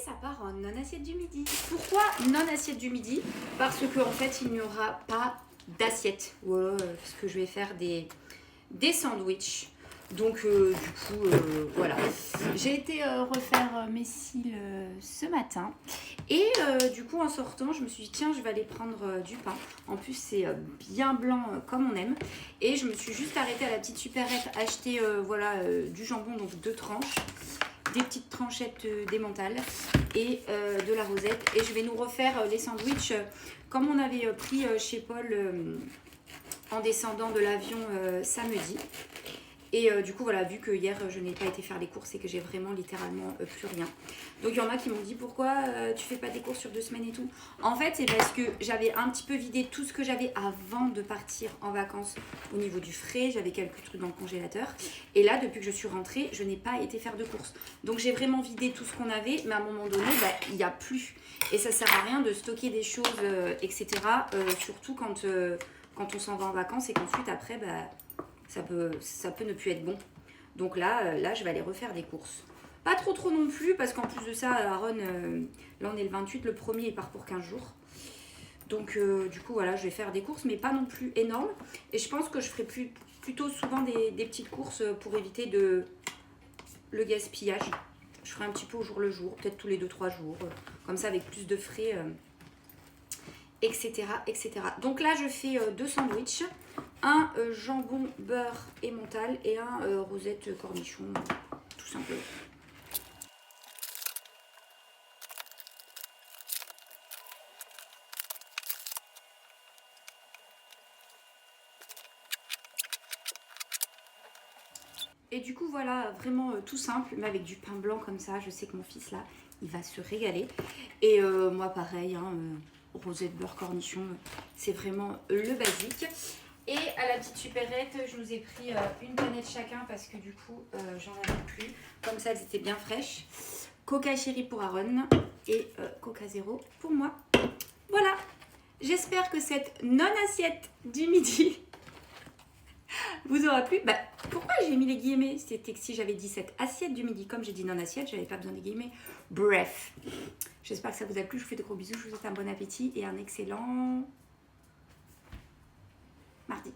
ça part en non-assiette du midi. Pourquoi non-assiette du midi? Parce que en fait, il n'y aura pas d'assiette. Voilà, parce que je vais faire des sandwichs. Donc voilà. J'ai été refaire mes cils ce matin. Et du coup, en sortant, je me suis dit, tiens, je vais aller prendre du pain. En plus, c'est bien blanc comme on aime. Et je me suis juste arrêtée à la petite supérette, acheter du jambon, donc 2 tranches. Des petites tranchettes d'emmental et de la rosette. Et je vais nous refaire les sandwichs comme on avait pris chez Paul en descendant de l'avion samedi. Et du coup, voilà, vu que hier, je n'ai pas été faire les courses et que j'ai vraiment littéralement plus rien. Donc, il y en a qui m'ont dit, pourquoi tu fais pas des courses sur 2 semaines et tout? En fait, c'est parce que j'avais un petit peu vidé tout ce que j'avais avant de partir en vacances au niveau du frais. J'avais quelques trucs dans le congélateur. Et là, depuis que je suis rentrée, je n'ai pas été faire de courses. Donc, j'ai vraiment vidé tout ce qu'on avait. Mais à un moment donné, il n'y a plus. Et ça sert à rien de stocker des choses, etc. Surtout quand on s'en va en vacances et qu'ensuite, après, ça peut ne plus être bon. Donc là, je vais aller refaire des courses. Pas trop non plus, parce qu'en plus de ça, Aaron, là on est le 28, le premier il part pour 15 jours. Donc du coup, voilà, je vais faire des courses, mais pas non plus énormes. Et je pense que je ferai plutôt souvent des petites courses pour éviter le gaspillage. Je ferai un petit peu au jour le jour, peut-être tous les 2-3 jours. Comme ça, avec plus de frais, etc., etc. Donc là, je fais 2 sandwichs. Un jambon, beurre emmental et un rosette cornichon, tout simplement. Et du coup, voilà, vraiment tout simple, mais avec du pain blanc comme ça. Je sais que mon fils, là, il va se régaler. Et moi, pareil, rosette, beurre, cornichon, c'est vraiment le basique. Et à la petite supérette, je vous ai pris une canette chacun parce que du coup, j'en avais plus. Comme ça, elles étaient bien fraîches. Coca Chéri pour Aaron et Coca Zéro pour moi. Voilà, j'espère que cette non-assiette du midi vous aura plu. Pourquoi j'ai mis les guillemets? C'était que si j'avais dit cette assiette du midi, comme j'ai dit non-assiette, j'avais pas besoin des guillemets. Bref, j'espère que ça vous a plu. Je vous fais de gros bisous, je vous souhaite un bon appétit et un excellent mardi.